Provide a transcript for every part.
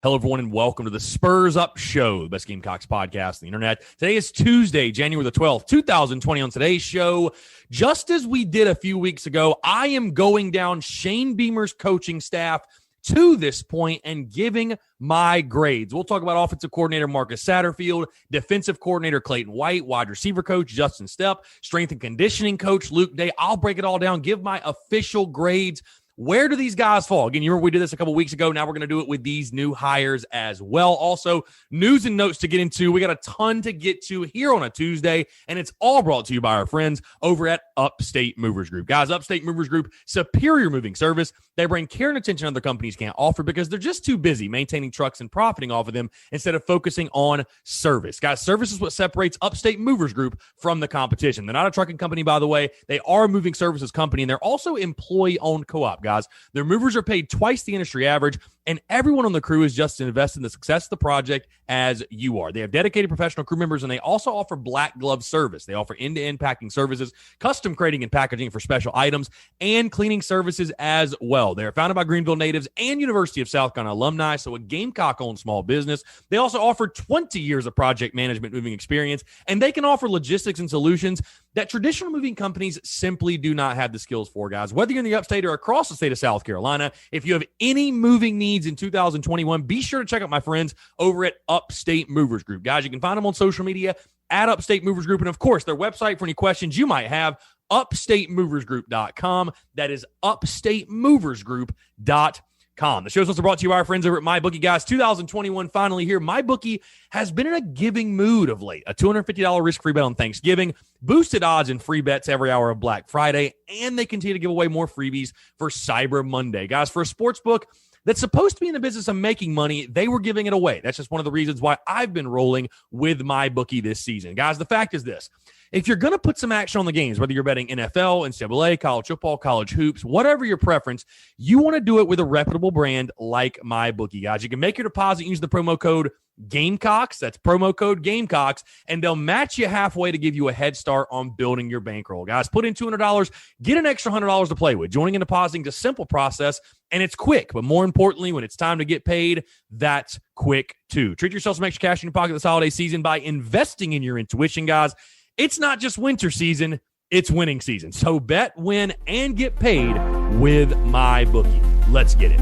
Hello, everyone, and welcome to the Spurs Up Show, the best Gamecocks podcast on the internet. Today is Tuesday, January the 12th, 2020. On today's show, just as we did a few weeks ago, I am going down Shane Beamer's coaching staff to this point and giving my grades. We'll talk about offensive coordinator Marcus Satterfield, defensive coordinator Clayton White, wide receiver coach Justin Stepp, strength and conditioning coach Luke Day. I'll break it all down, give my official grades. Where do these guys fall? Again, you remember we did this a couple weeks ago. Now we're going to do it with these new hires as well. Also, news and notes to get into. We got a ton to get to here on a Tuesday, and it's all brought to you by our friends over at Upstate Movers Group. Guys, Upstate Movers Group, superior moving service. They bring care and attention other companies can't offer because they're just too busy maintaining trucks and profiting off of them instead of focusing on service. Guys, service is what separates Upstate Movers Group from the competition. They're not a trucking company, by the way. They are a moving services company, and they're also employee-owned co-op. Guys, their movers are paid twice the industry average, and everyone on the crew is just as invested in the success of the project as you are. They have dedicated professional crew members, and they also offer black glove service. They offer end-to-end packing services, custom crating and packaging for special items, and cleaning services as well. They are founded by Greenville natives and University of South Carolina alumni, so a Gamecock-owned small business. They also offer 20 years of project management moving experience, and they can offer logistics and solutions that traditional moving companies simply do not have the skills for, guys. Whether you're in the upstate or across the state of South Carolina, if you have any moving needs in 2021, be sure to check out my friends over at Upstate Movers Group. Guys, you can find them on social media at Upstate Movers Group, and of course, their website for any questions you might have, upstatemoversgroup.com. That is upstatemoversgroup.com. The show's also brought to you by our friends over at MyBookie. Guys, 2021 finally here. MyBookie has been in a giving mood of late. A $250 risk-free bet on Thanksgiving, boosted odds and free bets every hour of Black Friday, and they continue to give away more freebies for Cyber Monday. Guys, for a sports book that's supposed to be in the business of making money, they were giving it away. That's just one of the reasons why I've been rolling with MyBookie this season. Guys, the fact is this. If you're going to put some action on the games, whether you're betting NFL, NCAA, college football, college hoops, whatever your preference, you want to do it with a reputable brand like MyBookie, guys. You can make your deposit, use the promo code Gamecocks. That's promo code Gamecocks, and they'll match you halfway to give you a head start on building your bankroll. Guys, put in $200, get an extra $100 to play with. Joining and depositing is a simple process, and it's quick. But more importantly, when it's time to get paid, that's quick too. Treat yourself some extra cash in your pocket this holiday season by investing in your intuition, guys. It's not just winter season, it's winning season. So bet, win, and get paid with MyBookie. Let's get it.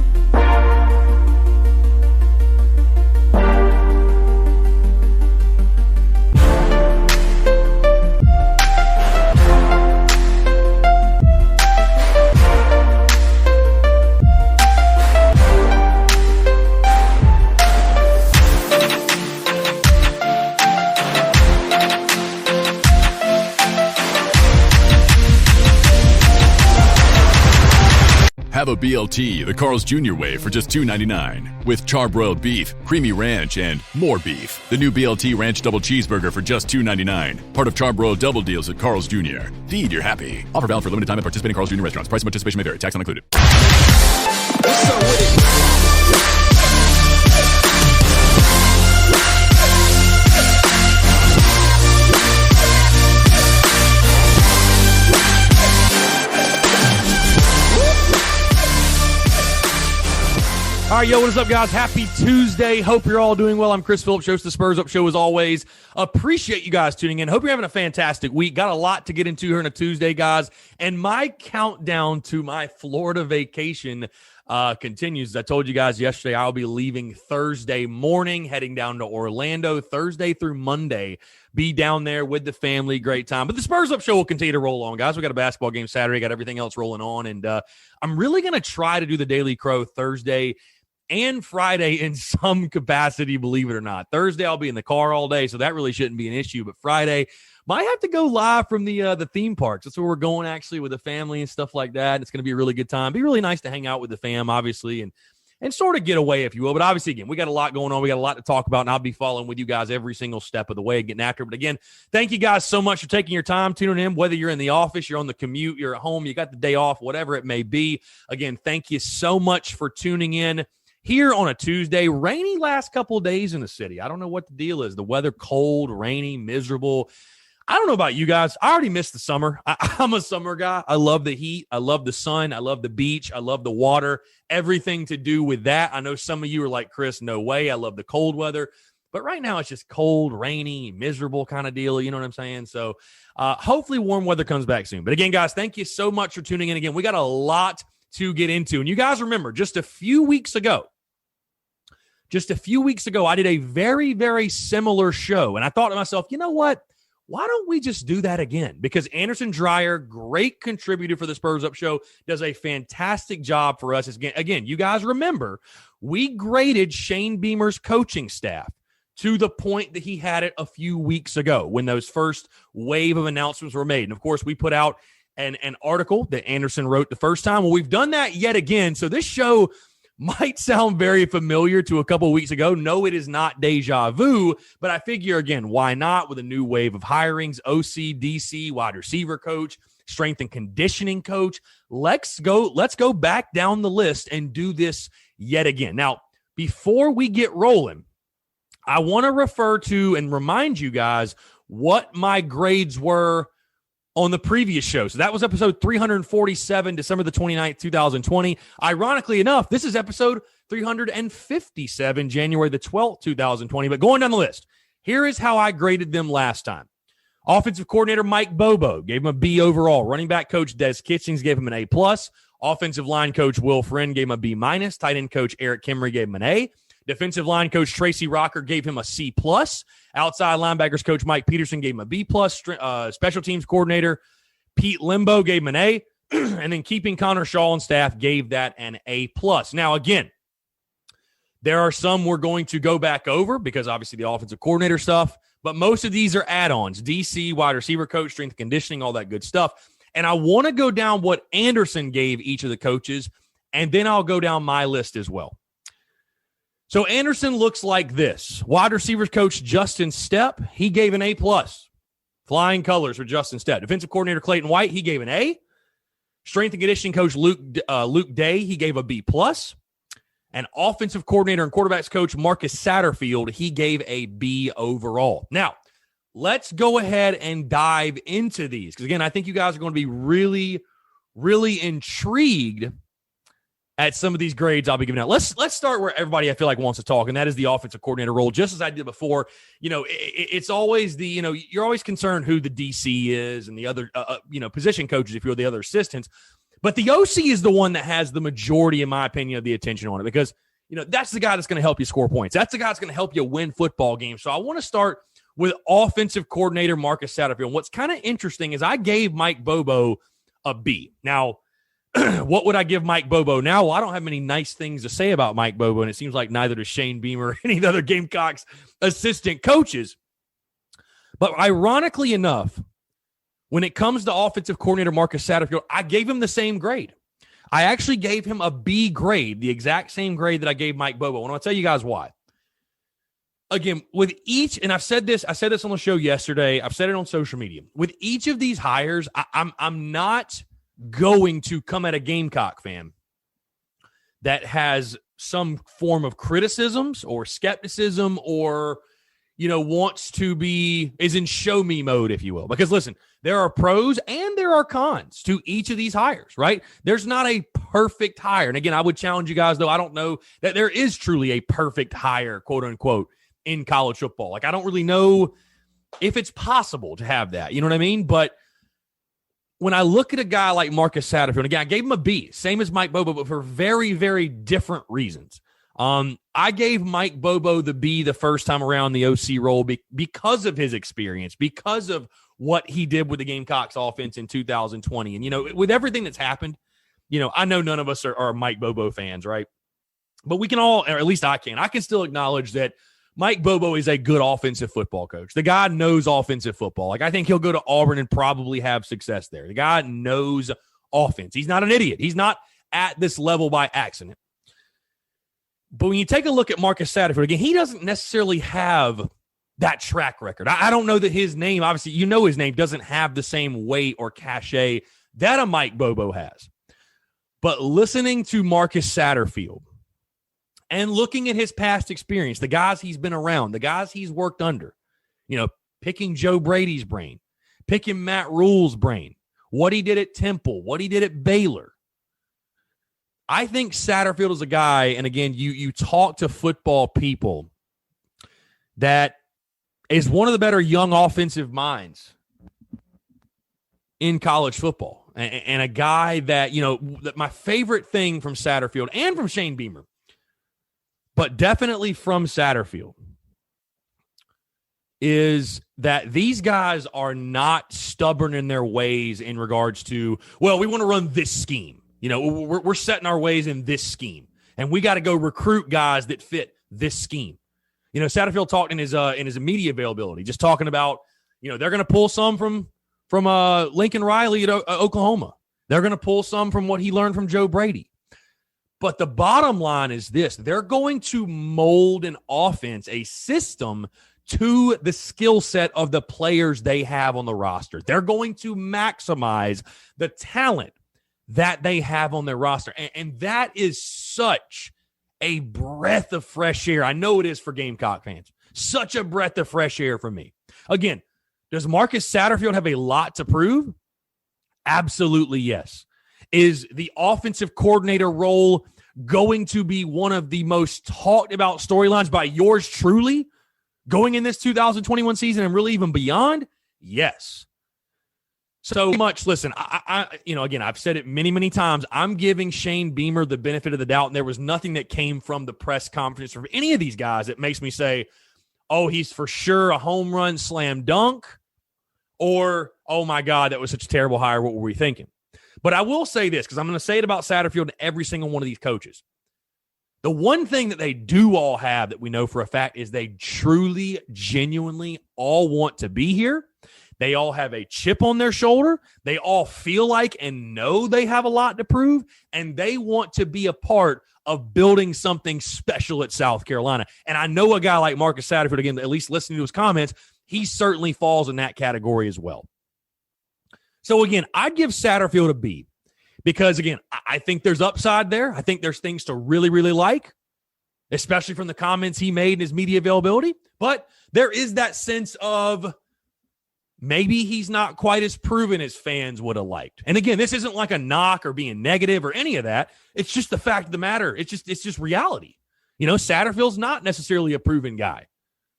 Have a BLT the Carl's Jr. way for just $2.99 with charbroiled beef, creamy ranch, and more beef. The new BLT Ranch Double Cheeseburger for just $2.99. Part of charbroiled double deals at Carl's Jr. Feed you're happy. Offer valid for limited time at participating Carl's Jr. restaurants. Price and participation may vary. Tax not included. What's up with it? All right, yo, what is up, guys? Happy Tuesday. Hope you're all doing well. I'm Chris Phillips, host of the Spurs Up Show as always. Appreciate you guys tuning in. Hope you're having a fantastic week. Got a lot to get into here on a Tuesday, guys. And my countdown to my Florida vacation continues. As I told you guys yesterday, I'll be leaving Thursday morning, heading down to Orlando Thursday through Monday. Be down there with the family. Great time. But the Spurs Up Show will continue to roll on, guys. We got a basketball game Saturday, got everything else rolling on. And I'm really going to try to do the Daily Crow Thursday and Friday in some capacity, believe it or not. Thursday, I'll be in the car all day, so that really shouldn't be an issue. But Friday, might have to go live from the theme parks. That's where we're going, actually, with the family and stuff like that. It's going to be a really good time. Be really nice to hang out with the fam, obviously, and sort of get away, if you will. But obviously, again, we got a lot going on. We got a lot to talk about, and I'll be following with you guys every single step of the way, getting after it. But again, thank you guys so much for taking your time, tuning in, whether you're in the office, you're on the commute, you're at home, you got the day off, whatever it may be. Again, thank you so much for tuning in here on a Tuesday. Rainy last couple of days in the city. I don't know what the deal is. The weather cold, rainy, miserable. I don't know about you guys. I already missed the summer. I'm a summer guy. I love the heat. I love the sun. I love the beach. I love the water. Everything to do with that. I know some of you are like, Chris, no way. I love the cold weather. But right now it's just cold, rainy, miserable kind of deal. You know what I'm saying? So hopefully warm weather comes back soon. But again, guys, thank you so much for tuning in again. We got a lot to get into. And you guys remember just a few weeks ago, I did a very, very similar show. And I thought to myself, you know what? Why don't we just do that again? Because Anderson Dreyer, great contributor for the Spurs Up Show, does a fantastic job for us. Again, you guys remember, we graded Shane Beamer's coaching staff to the point that he had it a few weeks ago when those first wave of announcements were made. And, of course, we put out an article that Anderson wrote the first time. Well, we've done that yet again. So this show might sound very familiar to a couple of weeks ago. No, it is not deja vu, but I figure, again, why not with a new wave of hirings, OC, DC, wide receiver coach, strength and conditioning coach. Let's go back down the list and do this yet again. Now, before we get rolling, I want to refer to and remind you guys what my grades were on the previous show. So that was episode 347, December the 29th, 2020. Ironically enough, this is episode 357, January the 12th, 2020. But going down the list, here is how I graded them last time. Offensive coordinator Mike Bobo gave him a B overall. Running back coach Des Kitchings gave him an A+. Offensive line coach Will Friend gave him a B-. Tight end coach Eric Kimmery gave him an A. Defensive line coach Tracy Rocker gave him a C+. Outside linebackers coach Mike Peterson gave him a B+. Special teams coordinator Pete Limbo gave him an A. And then keeping Connor Shaw and staff gave that an A+. Now, again, there are some we're going to go back over because obviously the offensive coordinator stuff, but most of these are add-ons. DC, wide receiver coach, strength and conditioning, all that good stuff. And I want to go down what Anderson gave each of the coaches, and then I'll go down my list as well. So Anderson looks like this. Wide receivers coach Justin Stepp, he gave an A+. Flying colors for Justin Stepp. Defensive coordinator Clayton White, he gave an A. Strength and conditioning coach Luke Day, he gave a B+. And offensive coordinator and quarterbacks coach Marcus Satterfield, he gave a B overall. Now, let's go ahead and dive into these. Because, again, I think you guys are going to be really, really intrigued at some of these grades I'll be giving out. Let's start where everybody I feel like wants to talk, and that is the offensive coordinator role. Just as I did before, it's always you're always concerned who the DC is and the other, position coaches, if you will, the other assistants. But the OC is the one that has the majority, in my opinion, of the attention on it because, that's the guy that's going to help you score points. That's the guy that's going to help you win football games. So I want to start with offensive coordinator Marcus Satterfield. What's kind of interesting is I gave Mike Bobo a B. Now, what would I give Mike Bobo now? Well, I don't have many nice things to say about Mike Bobo, and it seems like neither does Shane Beamer or any of the other Gamecocks assistant coaches. But ironically enough, when it comes to offensive coordinator Marcus Satterfield, I gave him the same grade. I actually gave him a B grade, the exact same grade that I gave Mike Bobo. And I'll tell you guys why. Again, with each, and I said this on the show yesterday, I've said it on social media. With each of these hires, I'm not going to come at a Gamecock fan that has some form of criticisms or skepticism or, is in show me mode, if you will. Because listen, there are pros and there are cons to each of these hires, right? There's not a perfect hire. And again, I would challenge you guys, though, I don't know that there is truly a perfect hire, quote unquote, in college football. Like, I don't really know if it's possible to have that. You know what I mean? But when I look at a guy like Marcus Satterfield, again, I gave him a B, same as Mike Bobo, but for very, very different reasons. I gave Mike Bobo the B the first time around the OC role because of his experience, because of what he did with the Gamecocks offense in 2020. And, with everything that's happened, I know none of us are Mike Bobo fans, right? But we can all, or at least I can still acknowledge that Mike Bobo is a good offensive football coach. The guy knows offensive football. Like, I think he'll go to Auburn and probably have success there. The guy knows offense. He's not an idiot. He's not at this level by accident. But when you take a look at Marcus Satterfield, again, he doesn't necessarily have that track record. I don't know that his name, obviously, his name doesn't have the same weight or cachet that a Mike Bobo has. But listening to Marcus Satterfield and looking at his past experience, the guys he's been around, the guys he's worked under, picking Joe Brady's brain, picking Matt Rule's brain, what he did at Temple, what he did at Baylor. I think Satterfield is a guy, and again, you talk to football people, that is one of the better young offensive minds in college football. And a guy that, my favorite thing from Satterfield and from Shane Beamer, but definitely from Satterfield, is that these guys are not stubborn in their ways in regards to, well, we want to run this scheme. We're setting our ways in this scheme, and we got to go recruit guys that fit this scheme. Satterfield talked in his media availability, just talking about, they're going to pull some from Lincoln Riley at Oklahoma. They're going to pull some from what he learned from Joe Brady. But the bottom line is this: they're going to mold an offense, a system, to the skill set of the players they have on the roster. They're going to maximize the talent that they have on their roster. And that is such a breath of fresh air. I know it is for Gamecock fans. Such a breath of fresh air for me. Again, does Marcus Satterfield have a lot to prove? Absolutely yes. Is the offensive coordinator role going to be one of the most talked about storylines by yours truly going in this 2021 season and really even beyond? Yes. So much, listen, again, I've said it many, many times. I'm giving Shane Beamer the benefit of the doubt, and there was nothing that came from the press conference from any of these guys that makes me say, oh, he's for sure a home run slam dunk, or, oh, my God, that was such a terrible hire. What were we thinking? But I will say this, because I'm going to say it about Satterfield and every single one of these coaches. The one thing that they do all have that we know for a fact is they truly, genuinely all want to be here. They all have a chip on their shoulder. They all feel like and know they have a lot to prove, and they want to be a part of building something special at South Carolina. And I know a guy like Marcus Satterfield, again, at least listening to his comments, he certainly falls in that category as well. So, again, I'd give Satterfield a B because, again, I think there's upside there. I think there's things to really, really like, especially from the comments he made in his media availability. But there is that sense of maybe he's not quite as proven as fans would have liked. And again, this isn't like a knock or being negative or any of that. It's just the fact of the matter. It's just reality. Satterfield's not necessarily a proven guy.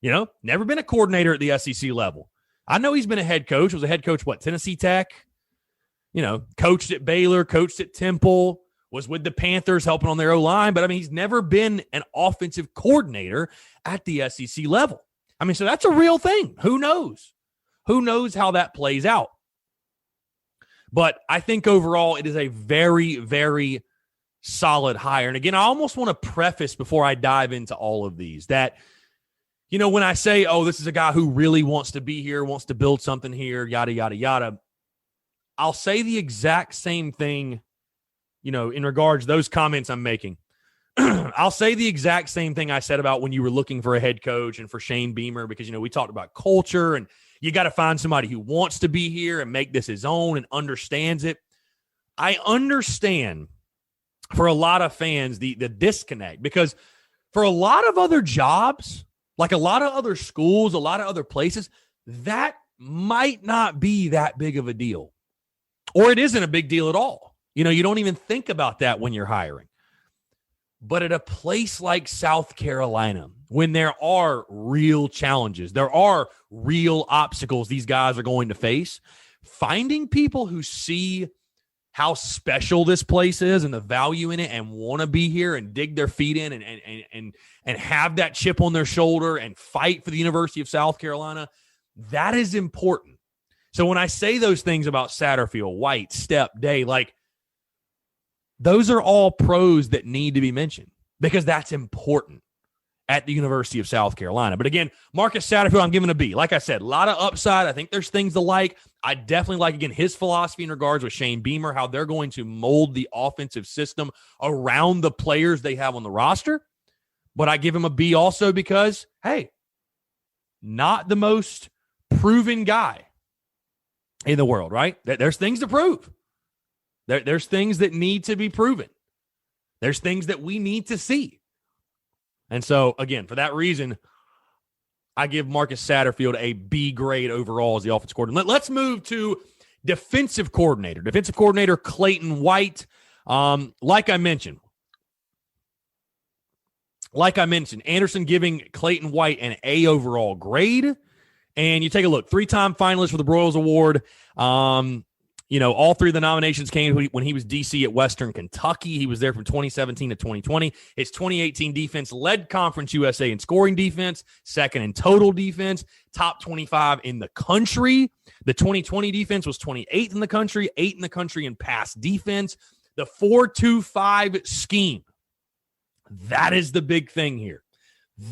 Never been a coordinator at the SEC level. I know he's been a head coach. Was a head coach, Tennessee Tech? Coached at Baylor, coached at Temple, was with the Panthers helping on their O-line. But, he's never been an offensive coordinator at the SEC level. So that's a real thing. Who knows? Who knows how that plays out? But I think overall it is a very, very solid hire. And again, I almost want to preface before I dive into all of these that, when I say, oh, this is a guy who really wants to be here, wants to build something here, yada, yada, yada, I'll say the exact same thing, in regards to those comments I'm making. I'll say the exact same thing I said about when you were looking for a head coach and for Shane Beamer, because, we talked about culture and you got to find somebody who wants to be here and make this his own and understands it. I understand for a lot of fans the disconnect, because for a lot of other jobs, like a lot of other schools, a lot of other places, that might not be that big of a deal. Or it isn't a big deal at all. You don't even think about that when you're hiring. But at a place like South Carolina, when there are real challenges, there are real obstacles these guys are going to face, finding people who see how special this place is and the value in it and want to be here and dig their feet in and have that chip on their shoulder and fight for the University of South Carolina, that is important. So when I say those things about Satterfield, White, Stepp, Day, those are all pros that need to be mentioned because that's important at the University of South Carolina. But again, Marcus Satterfield, I'm giving a B. Like I said, a lot of upside. I think there's things to like. I definitely like, again, his philosophy in regards with Shane Beamer, how they're going to mold the offensive system around the players they have on the roster. But I give him a B also because, hey, not the most proven guy in the world, right? There's things to prove. There's things that need to be proven. There's things that we need to see. And so, again, for that reason, I give Marcus Satterfield a B grade overall as the offensive coordinator. Let's move to defensive coordinator. Defensive coordinator Clayton White. Like I mentioned, Anderson giving Clayton White an A overall grade. And you take a look, 3-time finalist for the Broyles Award. All three of the nominations came when he was DC at Western Kentucky. He was there from 2017 to 2020. His 2018 defense led Conference USA in scoring defense, second in total defense, top 25 in the country. The 2020 defense was 28th in the country, 8th in the country in pass defense. The 4-2-5 scheme, that is the big thing here.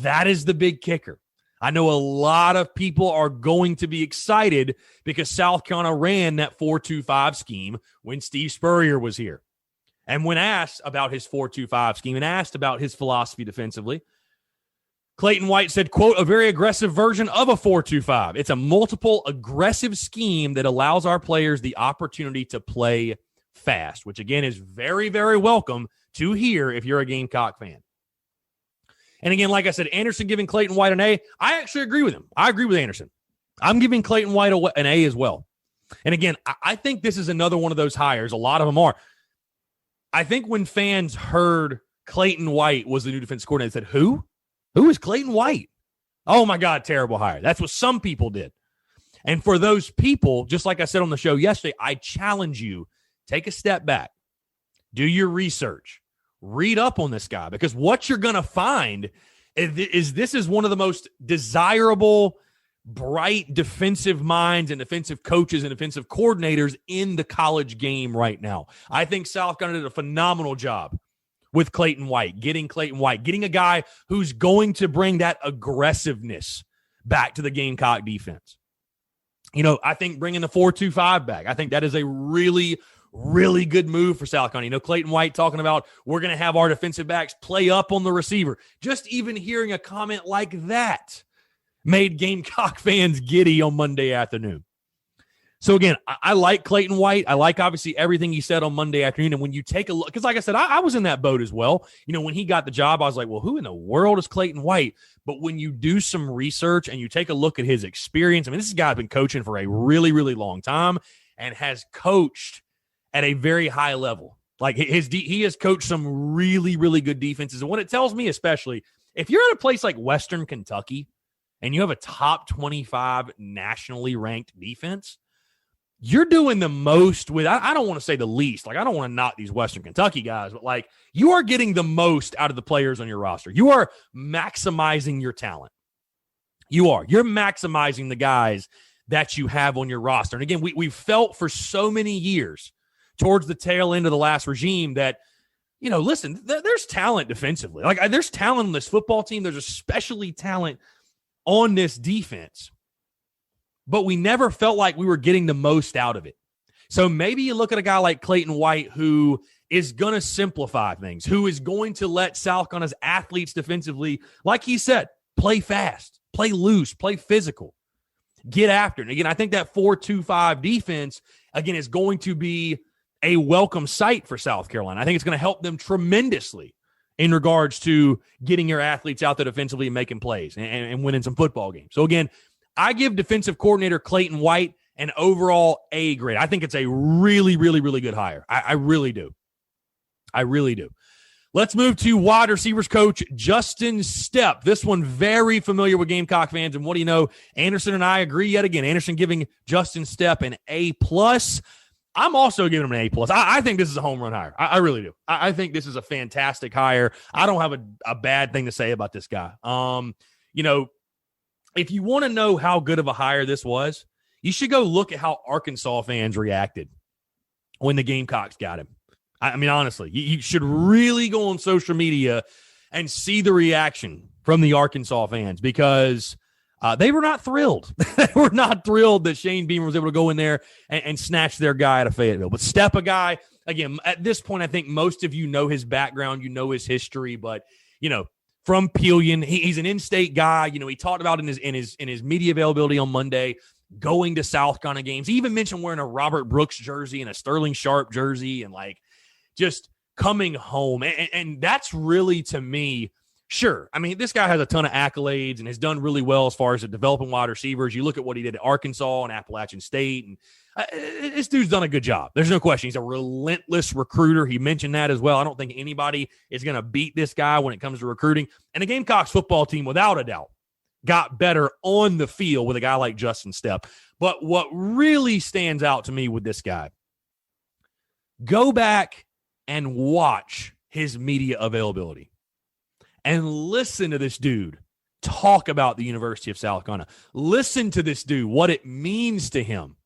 That is the big kicker. I know a lot of people are going to be excited because South Carolina ran that 4-2-5 scheme when Steve Spurrier was here. And when asked about his 4-2-5 scheme and asked about his philosophy defensively, Clayton White said, quote, a very aggressive version of a 4-2-5. It's a multiple aggressive scheme that allows our players the opportunity to play fast, which again is very, very welcome to hear if you're a Gamecock fan. And again, like I said, Anderson giving Clayton White an A. I actually agree with him. I agree with Anderson. I'm giving Clayton White an A as well. And again, I think this is another one of those hires. A lot of them are. I think when fans heard Clayton White was the new defense coordinator, they said, who? Who is Clayton White? Oh, my God, terrible hire. That's what some people did. And for those people, just like I said on the show yesterday, I challenge you, take a step back. Do your research. Read up on this guy, because what you're going to find is this is one of the most desirable, bright defensive minds and defensive coaches and defensive coordinators in the college game right now. I think South Carolina did a phenomenal job with Clayton White, getting a guy who's going to bring that aggressiveness back to the Gamecock defense. I think bringing the 4-2-5 back, I think that is a really good move for South Carolina. Clayton White talking about we're going to have our defensive backs play up on the receiver. Just even hearing a comment like that made Gamecock fans giddy on Monday afternoon. So again, I like Clayton White. I like obviously everything he said on Monday afternoon. And when you take a look, because like I said, I was in that boat as well. When he got the job, I was like, well, who in the world is Clayton White? But when you do some research and you take a look at his experience, this guy's been coaching for a really, really long time and has coached at a very high level. Like he has coached some really, really good defenses. And what it tells me, especially if you're at a place like Western Kentucky and you have a top 25 nationally ranked defense, you're doing the most with, I don't want to say the least, like I don't want to knock these Western Kentucky guys, but like you are getting the most out of the players on your roster. You are maximizing your talent. You're maximizing the guys that you have on your roster. And again, we've felt for so many years towards the tail end of the last regime that, listen, there's talent defensively. Like there's talent on this football team. There's especially talent on this defense. But we never felt like we were getting the most out of it. So maybe you look at a guy like Clayton White who is going to simplify things, who is going to let South Carolina's athletes defensively, like he said, play fast, play loose, play physical, get after it. And again, I think that 4-2-5 defense, again, is going to be a welcome sight for South Carolina. I think it's going to help them tremendously in regards to getting your athletes out there defensively and making plays and winning some football games. So again, I give defensive coordinator Clayton White an overall A grade. I think it's a really, really, really good hire. I really do. I really do. Let's move to wide receivers coach Justin Stepp. This one very familiar with Gamecock fans. And what do you know? Anderson and I agree yet again. Anderson giving Justin Stepp an A+. I'm also giving him an A+. I think this is a home run hire. I really do. I think this is a fantastic hire. I don't have a bad thing to say about this guy. If you want to know how good of a hire this was, you should go look at how Arkansas fans reacted when the Gamecocks got him. Honestly, you should really go on social media and see the reaction from the Arkansas fans because they were not thrilled. They were not thrilled that Shane Beamer was able to go in there and snatch their guy out of Fayetteville. But Stepp, a guy, again, at this point, I think most of you know his background, you know his history, but, from Pelion, he's an in-state guy. He talked about in his media availability on Monday, going to South Carolina games. He even mentioned wearing a Robert Brooks jersey and a Sterling Sharp jersey and just coming home. And that's really, to me, Sure. I mean, this guy has a ton of accolades and has done really well as far as developing wide receivers. You look at what he did at Arkansas and Appalachian State, and this dude's done a good job. There's no question. He's a relentless recruiter. He mentioned that as well. I don't think anybody is going to beat this guy when it comes to recruiting. And the Gamecocks football team, without a doubt, got better on the field with a guy like Justin Stepp. But what really stands out to me with this guy, go back and watch his media availability. And listen to this dude talk about the University of South Carolina. Listen to this dude, what it means to him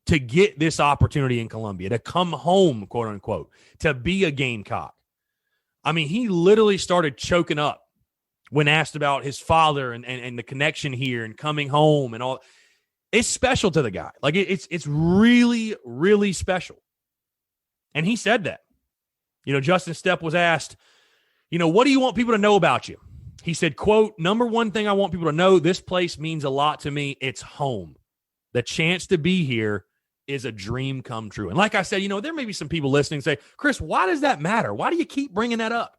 to get this opportunity in Columbia, to come home, quote unquote, to be a Gamecock. I mean, he literally started choking up when asked about his father and the connection here and coming home and all. It's special to the guy. Like, it's really, really special. And he said that. You know, Justin Stepp was asked, you know, what do you want people to know about you? He said, quote, number one thing I want people to know, this place means a lot to me. It's home. The chance to be here is a dream come true. And like I said, you know, there may be some people listening and say, Chris, why does that matter? Why do you keep bringing that up?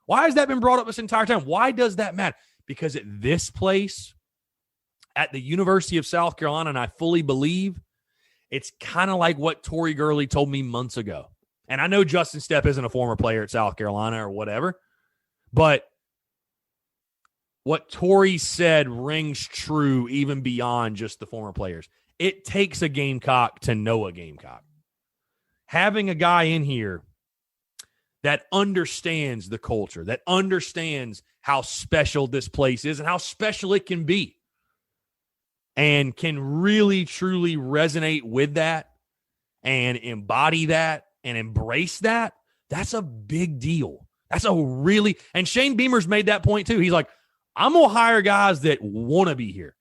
Why has that been brought up this entire time? Why does that matter? Because at this place, at the University of South Carolina, and I fully believe it's kind of like what Tori Gurley told me months ago. And I know Justin Stepp isn't a former player at South Carolina or whatever, but what Tori said rings true even beyond just the former players. It takes a Gamecock to know a Gamecock. Having a guy in here that understands the culture, that understands how special this place is and how special it can be, and can really, truly resonate with that and embody that and embrace that, that's a big deal. That's a really – and Shane Beamer's made that point too. He's like, I'm going to hire guys that want to be here.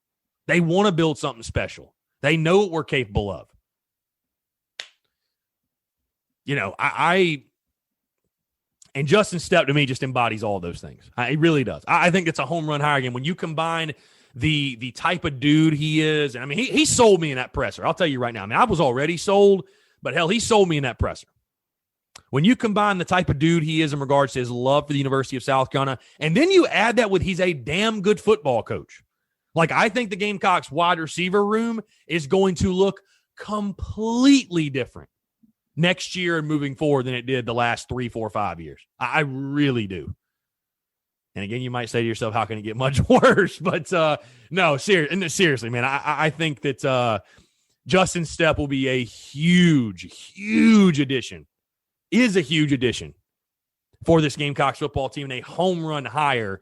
They want to build something special. They know what we're capable of. You know, and Justin Stepp to me just embodies all those things. He really does. I think it's a home run hire again. When you combine the type of dude he is, and I mean, he sold me in that presser. I'll tell you right now. I mean, I was already sold, but hell, he sold me in that presser. When you combine the type of dude he is in regards to his love for the University of South Carolina, and then you add that with he's a damn good football coach. Like, I think the Gamecocks wide receiver room is going to look completely different next year and moving forward than it did the last 3, 4, 5 years. I really do. And again, you might say to yourself, how can it get much worse? But no, seriously, man, I think that Justin Stepp will be a huge addition. Is a huge addition for this Gamecocks football team and a home run hire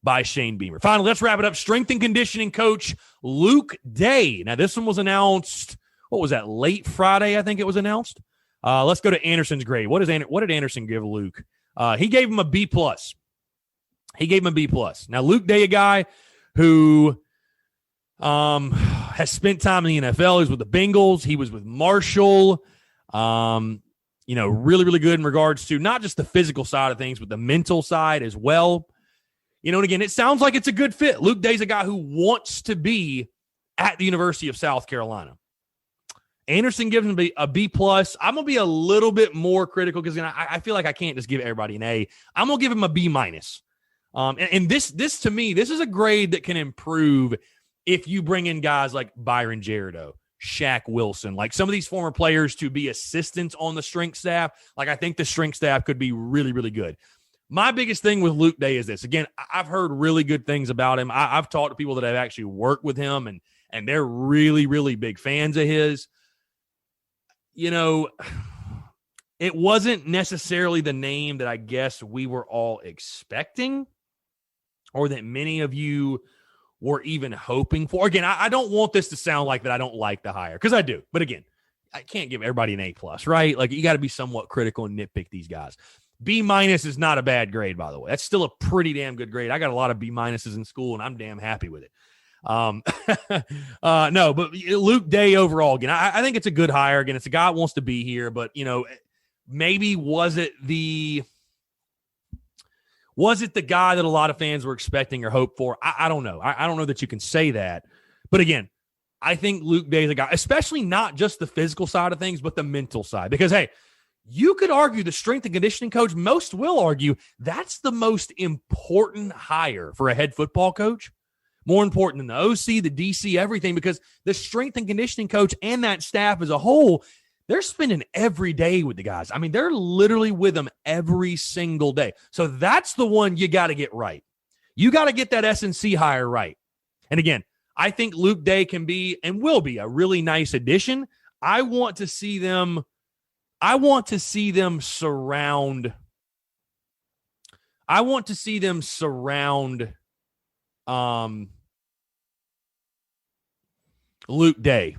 by Shane Beamer. Finally, let's wrap it up. Strength and conditioning coach Luke Day. Now, this one was announced, what was that, late Friday, I think it was announced. Let's go to Anderson's grade. What did Anderson give Luke? He gave him a B+. He gave him a B+. Now, Luke Day, a guy who has spent time in the NFL. He was with the Bengals. He was with Marshall. You know, really, really good in regards to not just the physical side of things, but the mental side as well. You know, and again, it sounds like it's a good fit. Luke Day's a guy who wants to be at the University of South Carolina. Anderson gives him a B+. I'm going to be a little bit more critical because I feel like I can't just give everybody an A. I'm going to give him a B-. And this to me, this is a grade that can improve if you bring in guys like Byron Gerardo, Shaq Wilson, like some of these former players to be assistants on the strength staff. Like, I think the strength staff could be really, really good. My biggest thing with Luke Day is this. Again, I've heard really good things about him. I've talked to people that have actually worked with him, and they're really, really big fans of his. You know, it wasn't necessarily the name that I guess we were all expecting or that many of you were even hoping for. Again, I don't want this to sound like that I don't like the hire, because I do. But again, I can't give everybody an A+, right? Like, you got to be somewhat critical and nitpick these guys. B- is not a bad grade, by the way. That's still a pretty damn good grade. I got a lot of B- in school, and I'm damn happy with it. No, but Luke Day overall, again, I think it's a good hire. Again, it's a guy that wants to be here, but, you know, maybe was it the guy that a lot of fans were expecting or hoped for? I don't know. I don't know that you can say that. But again, I think Luke Day is a guy, especially not just the physical side of things, but the mental side. Because, hey, you could argue the strength and conditioning coach, most will argue, that's the most important hire for a head football coach. More important than the OC, the DC, everything, because the strength and conditioning coach and that staff as a whole, they're spending every day with the guys. I mean, they're literally with them every single day. So that's the one you got to get right. You got to get that S&C hire right. And again, I think Luke Day can be and will be a really nice addition. I want to see them surround Luke Day,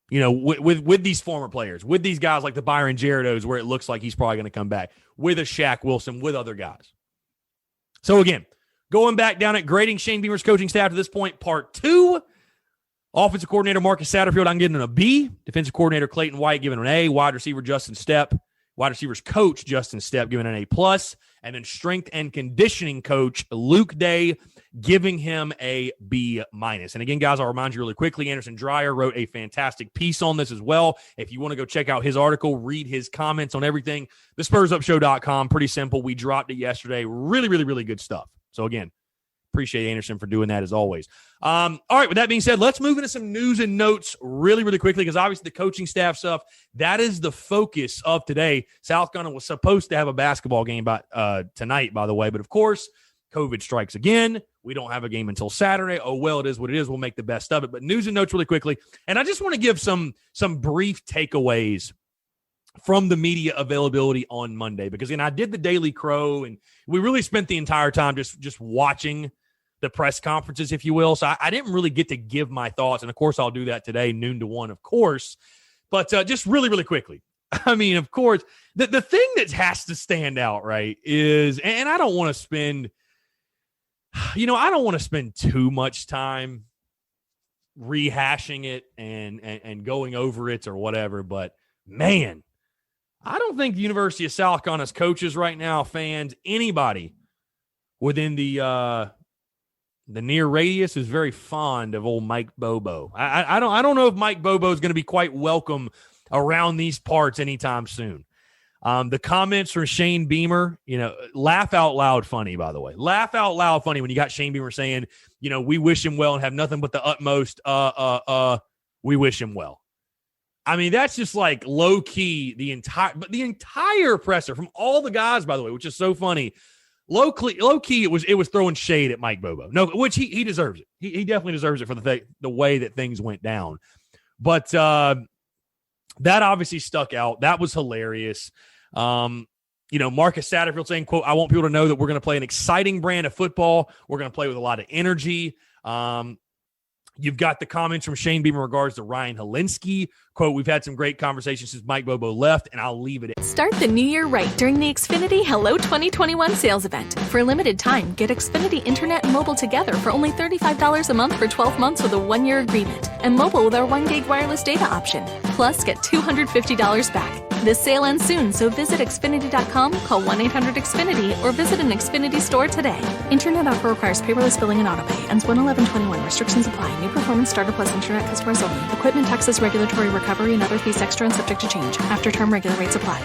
with these former players, with these guys like the Byron Gerardos, where it looks like he's probably going to come back, with a Shaq Wilson, with other guys. So again, going back down at grading Shane Beamer's coaching staff to this point, part 2. Offensive coordinator Marcus Satterfield, I'm giving it a B. Defensive coordinator Clayton White giving it an A. Wide receiver Justin Stepp. Wide receivers coach Justin Stepp giving it an A+. And then strength and conditioning coach Luke Day giving him a B-. And again, guys, I'll remind you really quickly, Anderson Dreyer wrote a fantastic piece on this as well. If you want to go check out his article, read his comments on everything, thespursupshow.com. Pretty simple. We dropped it yesterday. Really, really, really good stuff. So again, appreciate Anderson for doing that as always. All right, with that being said, let's move into some news and notes really, really quickly, because obviously the coaching staff stuff, that is the focus of today. South Carolina was supposed to have a basketball game tonight, by the way, but of course, COVID strikes again. We don't have a game until Saturday. Oh, well, it is what it is. We'll make the best of it. But news and notes really quickly. And I just want to give some brief takeaways from the media availability on Monday, because I did the Daily Crow, and we really spent the entire time just watching the press conferences, if you will. So I didn't really get to give my thoughts. And of course, I'll do that today, noon to 1, of course. But just really, really quickly. I mean, of course, the thing that has to stand out, right, is, and I don't want to spend, too much time rehashing it and going over it or whatever. But man, I don't think the University of South Carolina's coaches right now, fans, anybody within the near radius is very fond of old Mike Bobo. I don't know if Mike Bobo is going to be quite welcome around these parts anytime soon. The comments from Shane Beamer, laugh out loud funny, by the way. Laugh out loud funny when you got Shane Beamer saying, we wish him well and have nothing but the utmost, we wish him well. I mean, that's just like low key, the entire presser from all the guys, by the way, which is so funny. Low key, it was throwing shade at Mike Bobo. No, which he deserves it. He definitely deserves it for the way that things went down. But that obviously stuck out. That was hilarious. Marcus Satterfield saying, quote, "I want people to know that we're going to play an exciting brand of football. We're going to play with a lot of energy." You've got the comments from Shane Beamer in regards to Ryan Helinski. Quote, "We've had some great conversations since Mike Bobo left, and I'll leave it at." Start the new year right during the Xfinity Hello 2021 sales event. For a limited time, get Xfinity Internet and mobile together for only $35 a month for 12 months with a 1-year agreement. And mobile with our 1 gig wireless data option. Plus, get $250 back. This sale ends soon, so visit Xfinity.com, call 1-800-XFINITY, or visit an Xfinity store today. Internet offer requires paperless billing and autopay. Ends 1/11/21. Restrictions apply. New performance starter plus internet customers only. Equipment taxes, regulatory recovery, and other fees extra and subject to change. After term regular rates apply.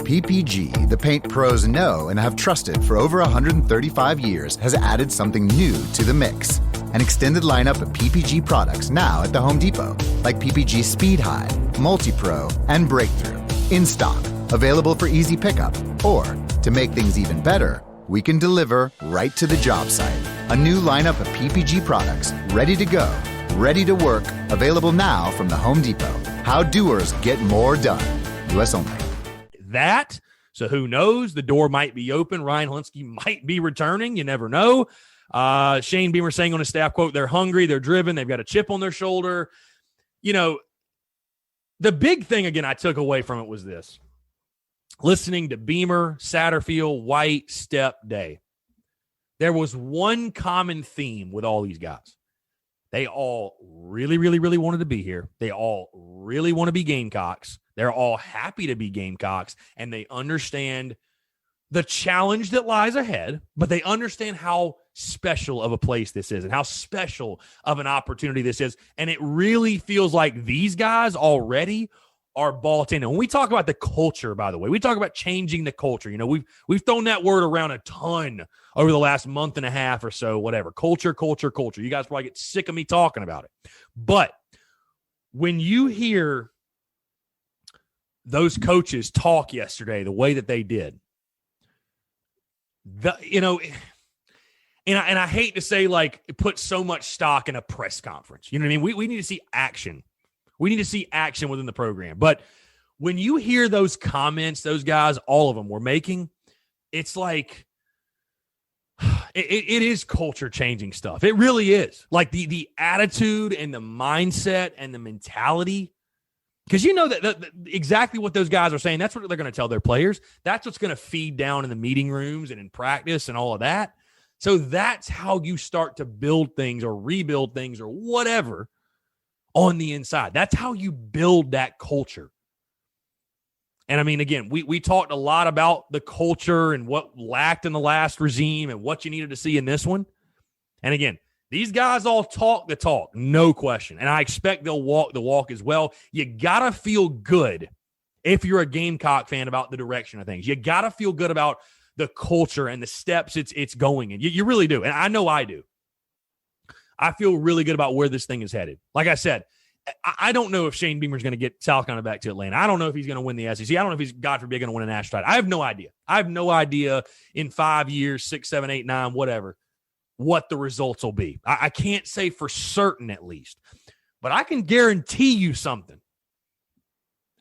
PPG, the paint pros know and have trusted for over 135 years, has added something new to the mix. An extended lineup of PPG products now at the Home Depot, like PPG Speed High, Multi-Pro, and Breakthrough. In stock, available for easy pickup, or to make things even better, we can deliver right to the job site. A new lineup of PPG products, ready to go, ready to work, available now from the Home Depot. How doers get more done. U.S. only. So who knows? The door might be open. Ryan Helinski might be returning. You never know. Shane Beamer saying on his staff, quote, "They're hungry, they're driven, they've got a chip on their shoulder." The big thing, again, I took away from it was this. Listening to Beamer, Satterfield, White, Stepp, Day. There was one common theme with all these guys. They all really, really, really wanted to be here. They all really want to be Gamecocks. They're all happy to be Gamecocks, and they understand the challenge that lies ahead, but they understand how special of a place this is and how special of an opportunity this is. And it really feels like these guys already are bought in. And when we talk about the culture, by the way, we talk about changing the culture. You know, we've thrown that word around a ton over the last month and a half or so, whatever. Culture. You guys probably get sick of me talking about it. But when you hear those coaches talk yesterday the way that they did, and I hate to say, like, put so much stock in a press conference. You know what I mean? We need to see action. We need to see action within the program. But when you hear those comments, those guys, all of them were making, it's like it is culture-changing stuff. It really is. Like the attitude and the mindset and the mentality. Because you know that exactly what those guys are saying, that's what they're going to tell their players. That's what's going to feed down in the meeting rooms and in practice and all of that. So that's how you start to build things or rebuild things or whatever on the inside. That's how you build that culture. And I mean, again, we talked a lot about the culture and what lacked in the last regime and what you needed to see in this one. And again, these guys all talk the talk, no question. And I expect they'll walk the walk as well. You got to feel good if you're a Gamecock fan about the direction of things. You got to feel good about the culture and the steps it's going in. You really do. And I know I do. I feel really good about where this thing is headed. Like I said, I don't know if Shane Beamer's going to get South Carolina back to Atlanta. I don't know if he's going to win the SEC. I don't know if he's, God forbid, going to win a national title. I have no idea. I have no idea in 5 years, 6, 7, 8, 9, whatever, what the results will be. I can't say for certain, at least. But I can guarantee you something.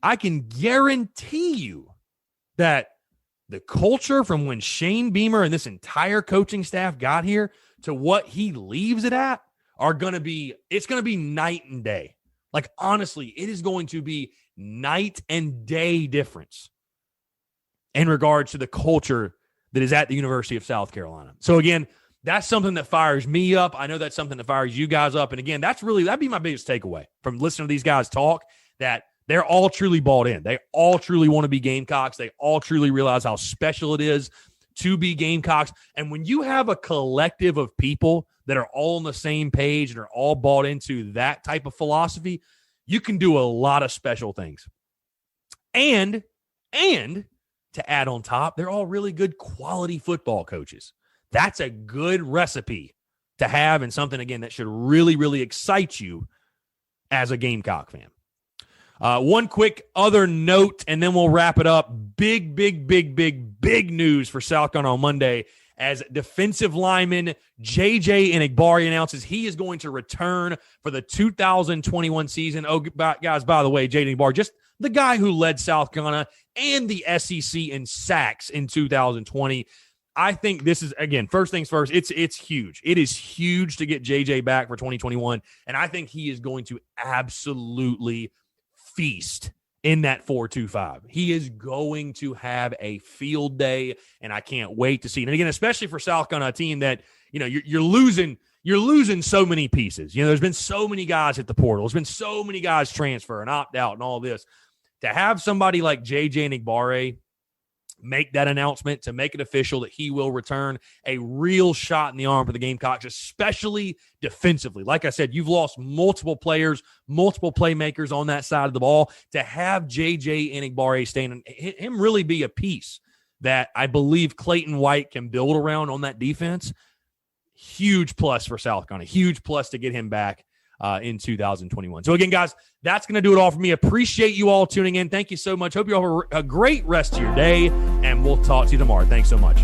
I can guarantee you that the culture from when Shane Beamer and this entire coaching staff got here to what he leaves it at are going to be, it's going to be night and day. Like, honestly, it is going to be night and day difference in regards to the culture that is at the University of South Carolina. So, again, that's something that fires me up. I know that's something that fires you guys up. And, again, that'd be my biggest takeaway from listening to these guys talk, that they're all truly bought in. They all truly want to be Gamecocks. They all truly realize how special it is to be Gamecocks. And when you have a collective of people that are all on the same page and are all bought into that type of philosophy, you can do a lot of special things. And to add on top, they're all really good quality football coaches. That's a good recipe to have, and something, again, that should really, really excite you as a Gamecock fan. One quick other note, and then we'll wrap it up. Big news for South Carolina on Monday as defensive lineman J.J. Enagbare announces he is going to return for the 2021 season. Oh, guys, by the way, J.J. Enagbare, just the guy who led South Carolina and the SEC in sacks in 2020. I think this is, again, first things first, it's huge. It is huge to get J.J. back for 2021, and I think he is going to absolutely feast in that 4.25. He is going to have a field day, and I can't wait to see it. And again, especially for South Carolina, a team that, you know, you're losing so many pieces. You know, there's been so many guys at the portal. There's been so many guys transfer and opt out and all this. To have somebody like J.J. Enagbare make that announcement, to make it official that he will return, a real shot in the arm for the Gamecocks, especially defensively. Like I said, you've lost multiple players, multiple playmakers on that side of the ball. To have J.J. Enagbare stay and him really be a piece that I believe Clayton White can build around on that defense, huge plus for South Carolina. Huge plus to get him back in 2021. So again, guys, that's going to do it all for me. Appreciate you all tuning in. Thank you so much. Hope you all have a great rest of your day, and we'll talk to you tomorrow. Thanks so much.